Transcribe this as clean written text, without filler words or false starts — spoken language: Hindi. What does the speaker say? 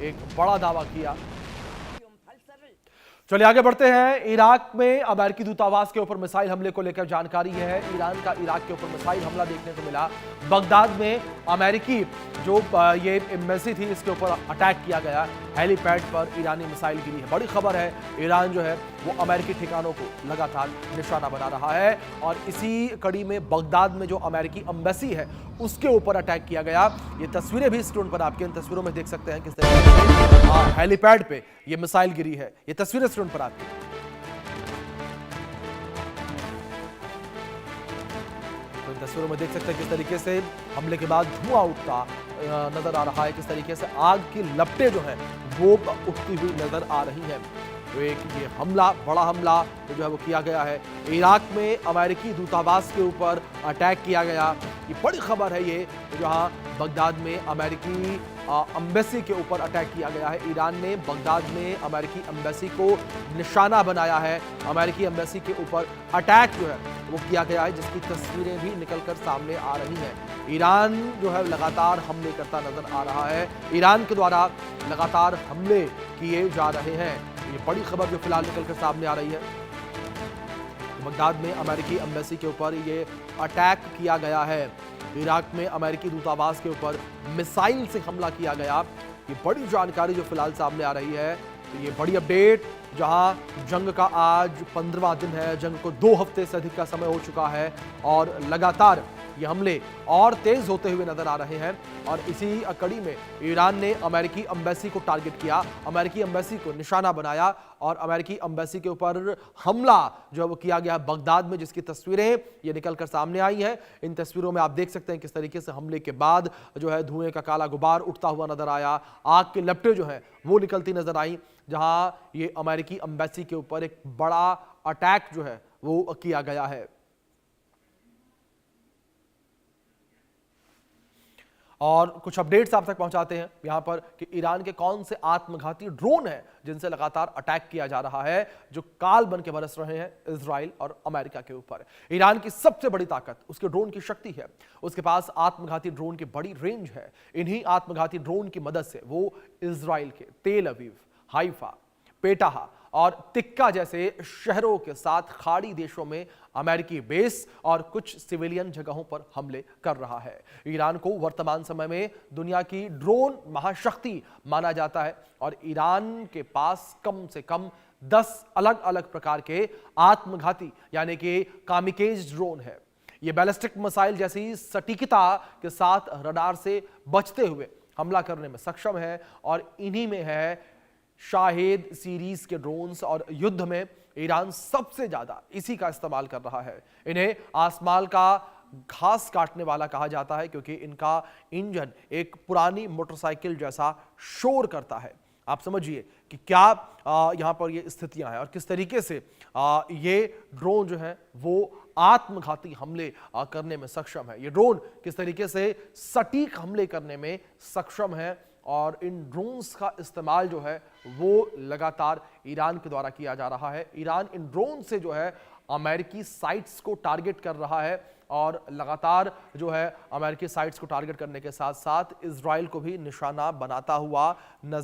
एक बड़ा दावा किया। चलिए आगे बढ़ते हैं। इराक में अमेरिकी दूतावास के ऊपर मिसाइल हमले को लेकर जानकारी है। ईरान का इराक के ऊपर मिसाइल हमला देखने को मिला। बगदाद में अमेरिकी जो ये एम्बेसी थी इसके ऊपर अटैक किया गया। हेलीपैड पर ईरानी मिसाइल गिरी है। बड़ी खबर है, ईरान जो है वो अमेरिकी ठिकानों को लगातार निशाना बना रहा है और इसी कड़ी में बगदाद में जो अमेरिकी एम्बेसी है उसके ऊपर अटैक किया गया। ये तस्वीरें भी स्क्रीन पर आपके इन तस्वीरों में देख सकते हैं किस तरीके से हेलीपैड पे ये मिसाइल गिरी है। ये तस्वीरें स्क्रीन पर आपकी। तो इन तस्वीरों में देख सकते हैं किस तरीके से हमले के बाद धुआं उठता नजर आ रहा है, किस तरीके से आग की लपटें जो है वो उठती हुई नजर आ रही हैं। तो एक ये हमला, बड़ा हमला तो जो है वो किया गया है। इराक में अमेरिकी दूतावास के ऊपर अटैक किया गया। ये बड़ी खबर है, ये जहां बगदाद में अमेरिकी एम्बेसी के ऊपर अटैक किया गया है। ईरान ने बगदाद में अमेरिकी एम्बेसी को निशाना बनाया है। अमेरिकी एम्बेसी के ऊपर अटैक जो है वो किया गया है, जिसकी तस्वीरें भी निकलकर सामने आ रही हैं। ईरान जो है लगातार हमले करता नजर आ रहा है। ईरान के द्वारा लगातार हमले किए जा रहे हैं। ये बड़ी खबर जो फिलहाल निकलकर सामने आ रही है। बगदाद में अमेरिकी एम्बेसी के ऊपर ये अटैक किया गया है। इराक में अमेरिकी दूतावास के ऊपर मिसाइल से हमला किया गया। ये बड़ी जानकारी जो फिलहाल सामने आ रही है। तो ये बड़ी अपडेट, जहां जंग का आज 15वां दिन है, जंग को 2 हफ्ते से अधिक का समय हो चुका है और लगातार ये हमले और तेज होते हुए नजर आ रहे हैं। और इसी कड़ी में ईरान ने अमेरिकी एम्बेसी को टारगेट किया, अमेरिकी एम्बेसी को निशाना बनाया और अमेरिकी एम्बेसी के ऊपर हमला जो है वो किया गया बगदाद में, जिसकी तस्वीरें ये निकलकर सामने आई हैं। इन तस्वीरों में आप देख सकते हैं किस तरीके से हमले के बाद जो है धुएं का काला गुबार उठता हुआ नजर आया, आग की लपटें जो है वो निकलती नजर आई, जहां ये अमेरिकी एम्बेसी के ऊपर एक बड़ा अटैक जो है वो किया गया है। और कुछ अपडेट्स आप तक पहुंचाते हैं यहां पर कि ईरान के कौन से आत्मघाती ड्रोन हैं जिनसे लगातार अटैक किया जा रहा है, जो काल बन के बरस रहे हैं इजराइल और अमेरिका के ऊपर। ईरान की सबसे बड़ी ताकत उसके ड्रोन की शक्ति है। उसके पास आत्मघाती ड्रोन की बड़ी रेंज है। इन्हीं आत्मघाती ड्रोन की मदद से वो इजराइल के तेल अवीव, हाइफा, पेटाहा और तिक्का जैसे शहरों के साथ खाड़ी देशों में अमेरिकी बेस और कुछ सिविलियन जगहों पर हमले कर रहा है। ईरान को वर्तमान समय में दुनिया की ड्रोन महाशक्ति माना जाता है और ईरान के पास कम से कम 10 अलग अलग प्रकार के आत्मघाती यानी कि कामिकेज ड्रोन है। ये बैलिस्टिक मिसाइल जैसी सटीकता के साथ रडार से बचते हुए हमला करने में सक्षम है और इन्हीं में है शाहेद सीरीज के ड्रोन्स और युद्ध में ईरान सबसे ज्यादा इसी का इस्तेमाल कर रहा है। इन्हें आसमान का घास काटने वाला कहा जाता है क्योंकि इनका इंजन एक पुरानी मोटरसाइकिल जैसा शोर करता है। आप समझिए कि क्या यहां पर ये स्थितियां हैं और किस तरीके से ये ड्रोन जो है वो आत्मघाती हमले करने में सक्षम है। ये ड्रोन किस तरीके से सटीक हमले करने में सक्षम है और इन ड्रोन्स का इस्तेमाल जो है वो लगातार ईरान के द्वारा किया जा रहा है। ईरान इन ड्रोन से जो है अमेरिकी साइट्स को टारगेट कर रहा है और लगातार जो है अमेरिकी साइट्स को टारगेट करने के साथ साथ इजराइल को भी निशाना बनाता हुआ नजर